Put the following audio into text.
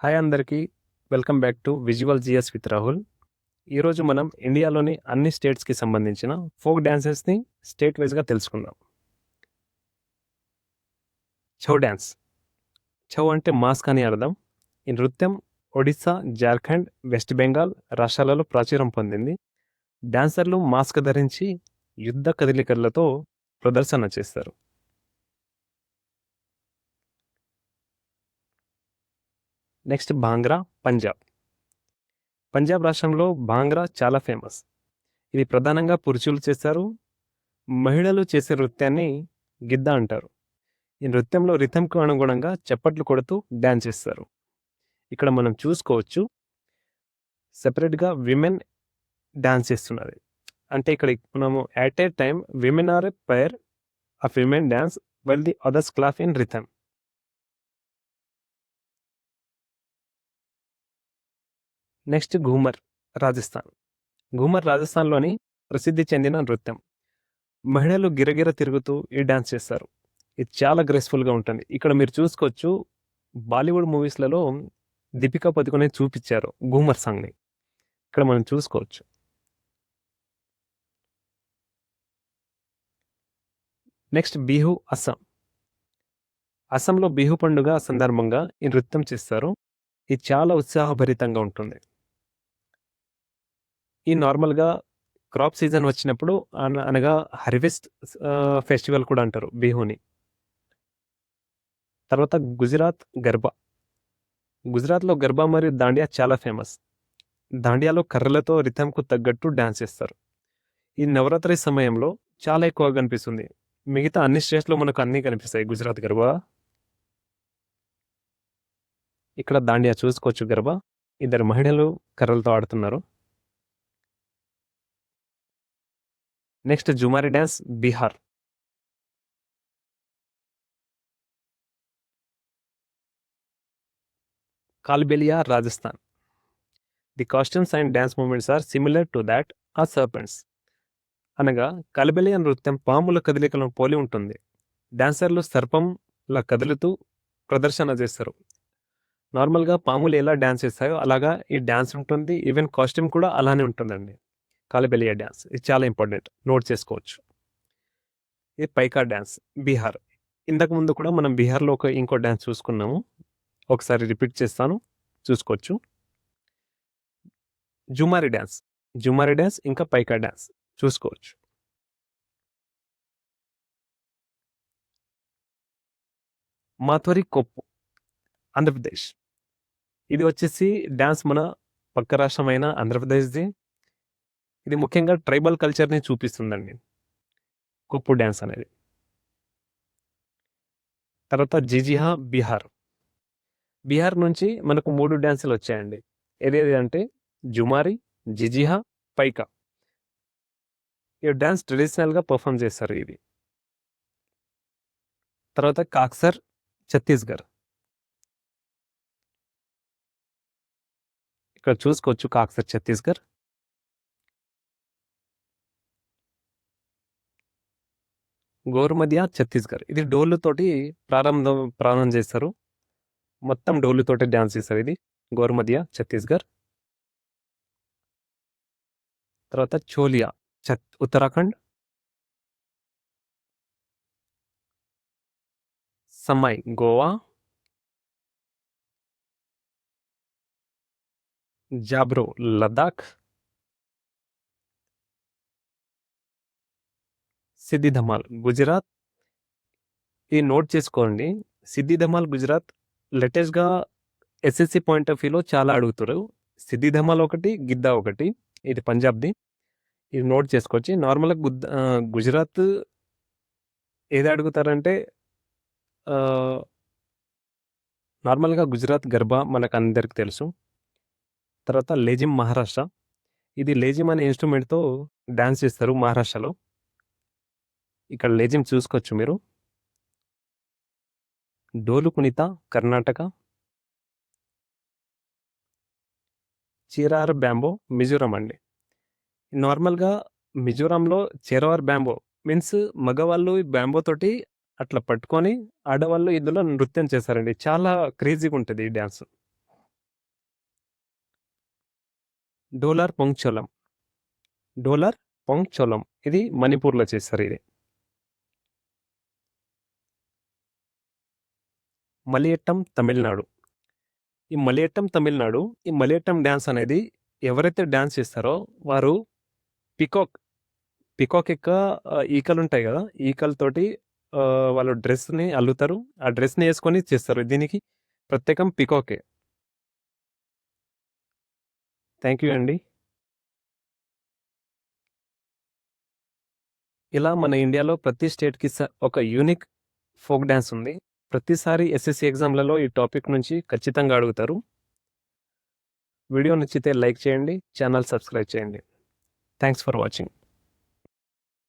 Hi అందరికీ. Welcome back to visual GS with Rahul. ఈరోజు మనం ఇండియాలోని అన్ని స్టేట్స్కి సంబంధించిన ఫోక్ డ్యాన్సెస్ని స్టేట్ వైజ్గా తెలుసుకుందాం. ఛౌ డ్యాన్స్. ఛౌ అంటే మాస్క్ అని అర్థం. ఈ నృత్యం ఒడిస్సా, జార్ఖండ్, వెస్ట్ బెంగాల్ రాష్ట్రాలలో ప్రాచుర్యం పొందింది. డాన్సర్లు మాస్క్ ధరించి యుద్ధ కదలికలతో ప్రదర్శన చేస్తారు. నెక్స్ట్ భాంగ్రా, పంజాబ్. పంజాబ్ రాష్ట్రంలో భాంగ్రా చాలా ఫేమస్. ఇది ప్రధానంగా పురుషులు చేస్తారు. మహిళలు చేసే నృత్యాన్ని గిద్దా అంటారు. ఈ నృత్యంలో రిథంకు అనుగుణంగా చప్పట్లు కొడుతూ డ్యాన్స్ చేస్తారు. ఇక్కడ మనం చూసుకోవచ్చు సెపరేట్గా విమెన్ డ్యాన్స్ చేస్తున్నది. అంటే ఇక్కడ మనము at a time women are a pair of women dance while the others clap in rhythm. Next Ghoomar, Rajasthan. Ghoomar రాజస్థాన్లోని ప్రసిద్ధి చెందిన నృత్యం. మహిళలు గిరగిర తిరుగుతూ ఈ డ్యాన్స్ చేస్తారు. ఇది చాలా గ్రేస్ఫుల్గా ఉంటుంది. ఇక్కడ మీరు చూసుకోవచ్చు బాలీవుడ్ మూవీస్లలో దీపికా పదుకొనే చూపించారు ఘూమర్ సాంగ్ని. ఇక్కడ మనం చూసుకోవచ్చు. నెక్స్ట్ బిహు, అస్సాం. అస్సాంలో బిహు పండుగ సందర్భంగా ఈ నృత్యం చేస్తారు. ఇది చాలా ఉత్సాహభరితంగా ఉంటుంది. ఈ నార్మల్గా క్రాప్ సీజన్ వచ్చినప్పుడు అనగా హార్వెస్ట్ ఫెస్టివల్ కూడా అంటారు బిహుని. తర్వాత గుజరాత్ గర్బా. గుజరాత్లో గర్బా మరియు దాండియా చాలా ఫేమస్. దాండియాలో కర్రలతో రిథంకు తగ్గట్టు డ్యాన్స్ చేస్తారు. ఈ నవరాత్రి సమయంలో చాలా ఎక్కువగా కనిపిస్తుంది. మిగతా అన్ని స్టేట్స్లో మనకు అన్నీ కనిపిస్తాయి. గుజరాత్ గర్బా, ఇక్కడ దాండియా చూసుకోవచ్చు. గర్బా ఇద్దరు మహిళలు కర్రలతో ఆడుతున్నారు. Next Jhumari dance, Bihar. Kalbelia, Rajasthan. The costumes and dance movements are similar to that are serpents. అనగా కాల్బెలియా నృత్యం పాముల కదలికలను పోలి ఉంటుంది. డాన్సర్లు సర్పంలా కదులుతూ ప్రదర్శన చేస్తారు. నార్మల్గా పాములు ఎలా డ్యాన్స్ చేస్తాయో అలాగా ఈ డ్యాన్స్ ఉంటుంది. ఈవెన్ కాస్ట్యూమ్ కూడా అలానే ఉంటుందండి. కాల్బెలియా డ్యాన్స్ ఇది చాలా ఇంపార్టెంట్, నోట్ చేసుకోవచ్చు. ఇది పైకా డ్యాన్స్, బీహార్. ఇంతకు ముందు కూడా మనం బీహార్లో ఇంకో డ్యాన్స్ చూసుకున్నాము. ఒకసారి రిపీట్ చేస్తాను, చూసుకోవచ్చు. జుమారి డ్యాన్స్, జుమారి డ్యాన్స్ ఇంకా పైకా డ్యాన్స్ చూసుకోవచ్చు. మాథోరి కొప్పు, ఆంధ్రప్రదేశ్. ఇది వచ్చేసి డ్యాన్స్ మన పక్క రాష్ట్రమైన ఆంధ్రప్రదేశ్ది. ఇది ముఖ్యంగా ట్రైబల్ కల్చర్ని చూపిస్తుందండి కొప్పు డ్యాన్స్ అనేది. తర్వాత జిజిహా, బీహార్. బీహార్ నుంచి మనకు 3 డ్యాన్సులు వచ్చాయండి. ఏదేది అంటే జుమారి, జిజిహా, పైకా. ఈ డ్యాన్స్ ట్రెడిషనల్గా పర్ఫామ్ చేస్తారు ఇది. తర్వాత కాక్సర్, ఛత్తీస్గఢ్. ఇక్కడ చూసుకోవచ్చు కాక్సర్, ఛత్తీస్గఢ్. గోరుమదియా, ఛత్తీస్గఢ్. ఇది డోళ్ళతోటి ప్రారంభం చేస్తారు. మొత్తం డోళ్ళతోటి డ్యాన్స్ చేస్తారు. ఇది గోరుమదియా, ఛత్తీస్గఢ్. తర్వాత చోలియా, ఉత్తరాఖండ్. సమాయ్, గోవా. జాబ్రో, లదాఖ్. సిద్ధి ధమాల్, గుజరాత్. ఇది నోట్ చేసుకోండి. సిద్ధి ధమాల్ గుజరాత్ లేటెస్ట్గా ఎస్ఎస్సి పాయింట్ ఆఫ్ వ్యూలో చాలా అడుగుతారు. సిద్ధి ధమాల్ ఒకటి, గిద్దా ఒకటి. ఇది పంజాబ్ది. ఇది నోట్ చేసుకోవచ్చు. నార్మల్గా గుజరాత్ ఏది అడుగుతారంటే నార్మల్గా గుజరాత్ గర్బా మనకు అందరికి తెలుసు. తర్వాత లేజిమ్, మహారాష్ట్ర. ఇది లేజిమ్ అనే ఇన్స్ట్రుమెంట్తో డ్యాన్స్ చేస్తారు మహారాష్ట్రలో. ఇక్కడ లేజిమ్ చూసుకోవచ్చు మీరు. డోలు కునిత, కర్ణాటక. చీరార్ బ్యాంబో, మిజోరాం అండి. నార్మల్గా మిజోరాంలో చేరవార్ బ్యాంబో మీన్స్ మగవాళ్ళు బ్యాంబో తోటి అట్లా పట్టుకొని ఆడవాళ్ళు ఇందులో నృత్యం చేస్తారండి. చాలా క్రేజీగా ఉంటుంది ఈ డ్యాన్స్. డోలార్ పొంగ్చోలం. డోలార్ పొంగ్చోలం. ఇది మణిపూర్‌లో చేస్తారు ఇది. మలియట్టం తమిళనాడు. ఈ మలియట్టం డాన్స్ అనేది ఎవరైతే డాన్స్ చేస్తారో వారు పికాక్ యొక్క ఈకలుంటాయి గదా! ఈకలతోటి వాళ్ళు డ్రెస్‌ని అల్లుతారు. ఆ డ్రెస్‌ని యేసుకొని చేస్తారు. దీనికి ప్రత్యేకం పికాకే. థాంక్ యూ అండి. ఇలా మన ఇండియాలో ప్రతి స్టేట్‌కి ఒక యూనిక్ ఫోక్ డాన్స్ ఉంది. ప్రతిసారి ఎస్ఎస్‌సి ఎగ్జామ్‌లలో ఈ టాపిక్ నుంచి ఖచ్చితంగా అడుగుతారు. వీడియో నచ్చితే లైక్ చేయండి. ఛానల్ సబ్స్క్రైబ్ చేయండి. Thanks for watching.